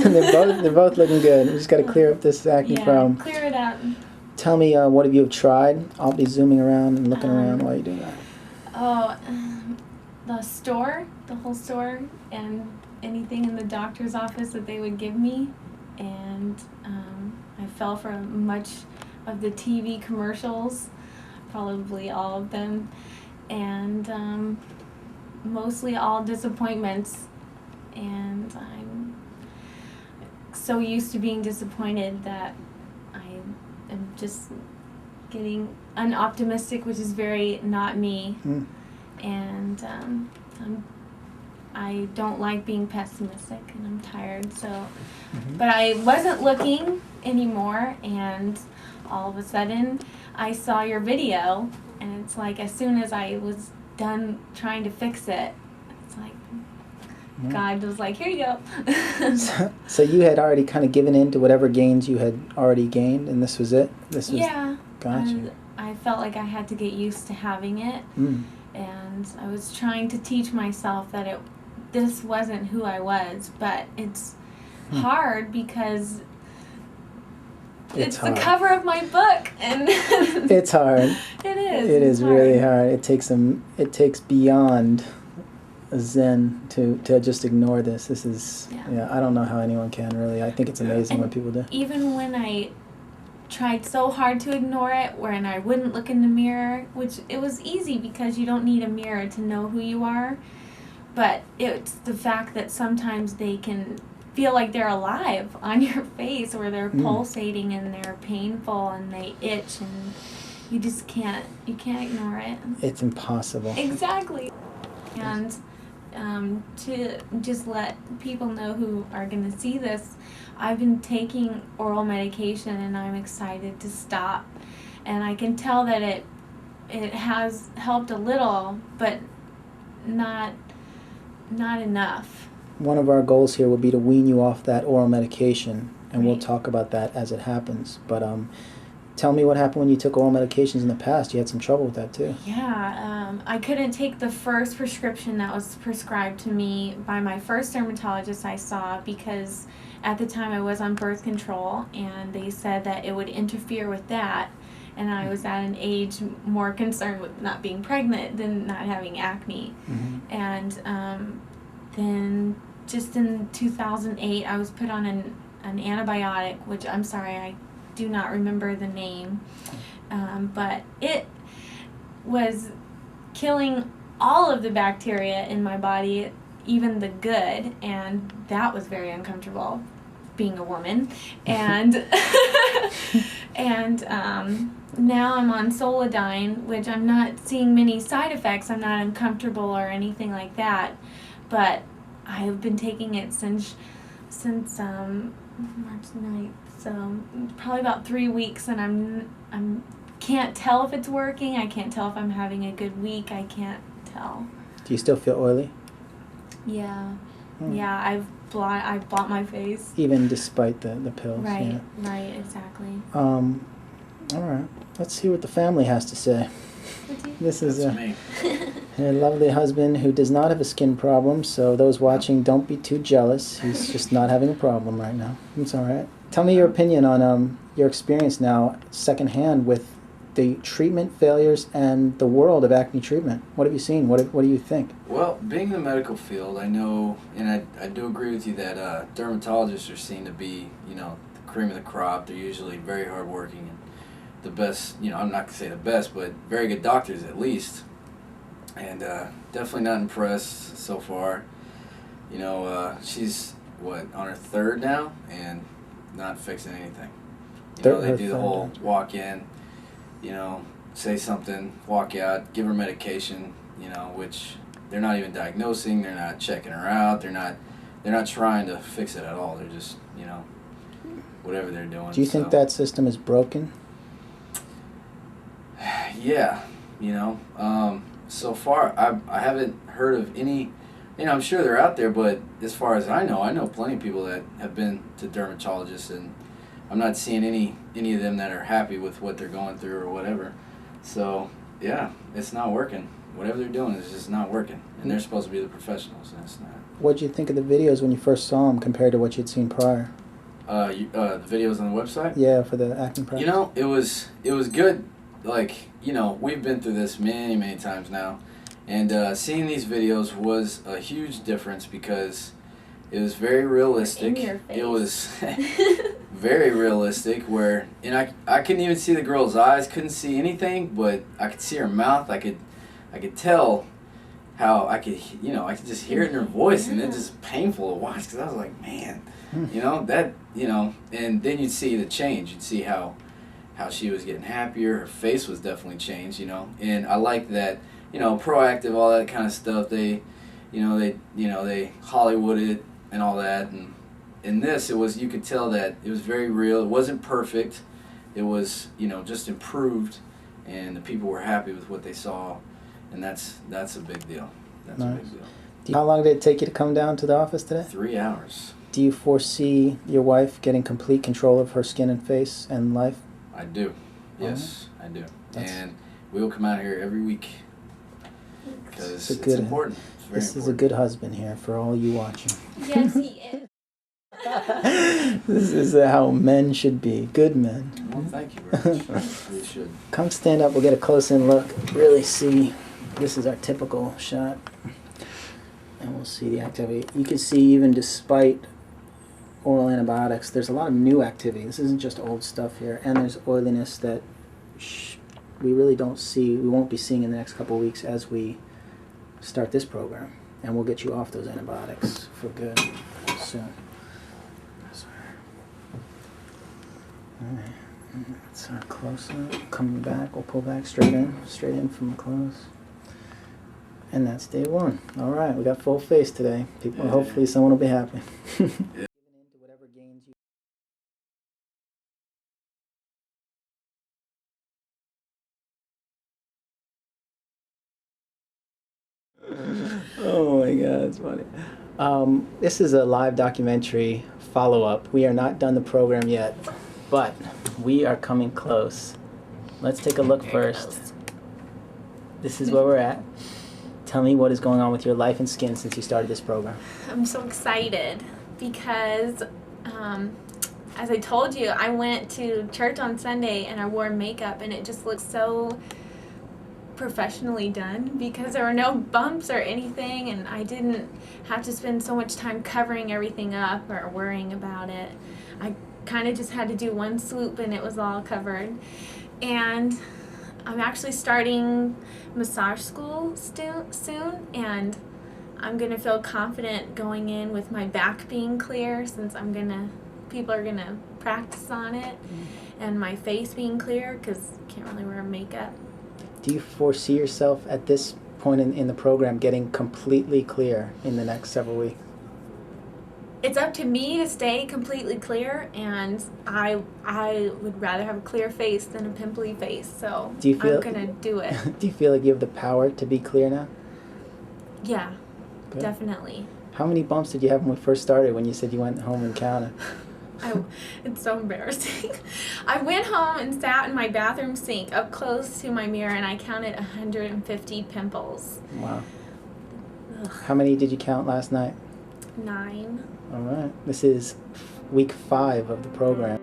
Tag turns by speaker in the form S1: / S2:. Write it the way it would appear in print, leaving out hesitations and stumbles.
S1: they're both looking good. We just got to clear up this acne problem.
S2: Clear it up.
S1: Tell me, what have you tried? I'll be zooming around and looking around while you do that.
S2: Oh, the store, the whole store, and anything in the doctor's office that they would give me. And I fell for much of the TV commercials, probably all of them, and mostly all disappointments. And I'm so used to being disappointed that I am just getting unoptimistic, which is very not me. And I don't like being pessimistic, and I'm tired. So, but I wasn't looking anymore, and all of a sudden I saw your video, and it's like as soon as I was done trying to fix it, it's like God was like, here you go.
S1: So you had already kind of given in to whatever gains you had already gained, and this was it? This was,
S2: yeah.
S1: Gotcha.
S2: I felt like I had to get used to having it, and I was trying to teach myself that this wasn't who I was, but it's hard because it's the cover of my book, and
S1: it's hard.
S2: It is.
S1: It is really hard. It takes beyond zen to just ignore this. This is I don't know how anyone can really. I think it's amazing when people do.
S2: Even when I tried so hard to ignore it, when I wouldn't look in the mirror, which it was easy because you don't need a mirror to know who you are, but it's the fact that sometimes they can feel like they're alive on your face, or they're pulsating and they're painful and they itch, and you just can't ignore it.
S1: It's impossible.
S2: Exactly. And to just let people know who are going to see this, I've been taking oral medication, and I'm excited to stop. And I can tell that it has helped a little, but not enough.
S1: One of our goals here would be to wean you off that oral medication, and we'll talk about that as it happens. But tell me what happened when you took oral medications in the past. You had some trouble with that too.
S2: Yeah, I couldn't take the first prescription that was prescribed to me by my first dermatologist I saw, because at the time I was on birth control, and they said that it would interfere with that. And I was at an age more concerned with not being pregnant than not having acne. And then just in 2008, I was put on an antibiotic, which I'm sorry, I do not remember the name. But it was killing all of the bacteria in my body, even the good, and that was very uncomfortable, being a woman. And and now I'm on Solodine, which I'm not seeing many side effects. I'm not uncomfortable or anything like that, but I have been taking it since March 9th, so probably about 3 weeks, and I'm can't tell if it's working. I can't tell if I'm having a good week. I can't tell.
S1: Do you still feel oily?
S2: Yeah. Yeah, I bought my face.
S1: Even despite the pills.
S2: Right, right, exactly.
S1: All right. Let's see what the family has to say. This is a lovely husband who does not have a skin problem, so those watching, don't be too jealous. He's just not having a problem right now. It's all right. Tell me your opinion on your experience now, secondhand, with the treatment failures and the world of acne treatment. What have you seen? What do you think?
S3: Well, being in the medical field, I know, and I do agree with you that dermatologists are seen to be, the cream of the crop. They're usually very hardworking and the best, I'm not going to say the best, but very good doctors at least. And definitely not impressed so far. She's, on her third now, and not fixing anything. They do the whole walk in, say something, walk out, give her medication, which they're not even diagnosing, they're not checking her out, they're not trying to fix it at all. They're just, whatever they're doing.
S1: Do you think that system is broken?
S3: Yeah, so far I haven't heard of any, I'm sure they're out there, but as far as I know plenty of people that have been to dermatologists, and I'm not seeing any of them that are happy with what they're going through or whatever. So, yeah, it's not working. whatever they're doing is just not working, and they're supposed to be the professionals, and it's not.
S1: What'd you think of the videos when you first saw them compared to what you'd seen prior?
S3: The videos on the website?
S1: Yeah, for the acting practice.
S3: You know, it was good. Like, you know, we've been through this many times now, and seeing these videos was a huge difference because it was very realistic.
S2: In your face.
S3: It was very realistic. And I couldn't even see the girl's eyes, couldn't see anything, but I could see her mouth. I could tell how I could just hear it in her voice, and it's just painful to watch because I was like, man, and then you'd see the change. You'd see how she was getting happier. Her face was definitely changed, and I like that, proactive, all that kind of stuff. They Hollywooded and all that, and in this, you could tell that it was very real. It wasn't perfect. It was, just improved, and the people were happy with what they saw, and that's a big deal. That's
S1: nice.
S3: A big deal.
S1: How long did it take you to come down to the office today?
S3: 3 hours.
S1: Do you foresee your wife getting complete control of her skin and face and life?
S3: I do. Yes, I do. And we will come out here every week because it's important. It's very
S1: This is a good husband here for all you watching.
S2: Yes, he is.
S1: This is how men should be. Good men.
S3: Well, thank you very much. We should.
S1: Come stand up. We'll get a close-in look. Really see. This is our typical shot. And we'll see the activity. You can see even despite oral antibiotics, there's a lot of new activity. This isn't just old stuff here. And there's oiliness that we really don't see, we won't be seeing in the next couple of weeks as we start this program. And we'll get you off those antibiotics for good soon. Alright, that's our close-up. Coming back, we'll pull back straight in from close. And that's day one. Alright, we got full face today. People, hopefully someone will be happy. Oh my god, it's funny. This is a live documentary follow-up. We are not done the program yet, but we are coming close. Let's take a look first. This is where we're at. Tell me what is going on with your life and skin since you started this program.
S2: I'm so excited because, as I told you, I went to church on Sunday and I wore makeup and it just looked so professionally done because there were no bumps or anything, and I didn't have to spend so much time covering everything up or worrying about it. I kind of just had to do one swoop and it was all covered. And I'm actually starting massage school soon, and I'm gonna feel confident going in with my back being clear since people are gonna practice on it, and my face being clear because can't really wear makeup.
S1: Do you foresee yourself at this point in the program getting completely clear in the next several weeks?
S2: It's up to me to stay completely clear, and I would rather have a clear face than a pimply face, so I'm gonna do it.
S1: Do you feel like you have the power to be clear now?
S2: Yeah,
S1: good.
S2: Definitely.
S1: How many bumps did you have when we first started when you said you went home and counted?
S2: It's so embarrassing. I went home and sat in my bathroom sink up close to my mirror and I counted 150 pimples.
S1: Wow.
S2: Ugh.
S1: How many did you count last night?
S2: 9.
S1: All right. This is week 5 of the program.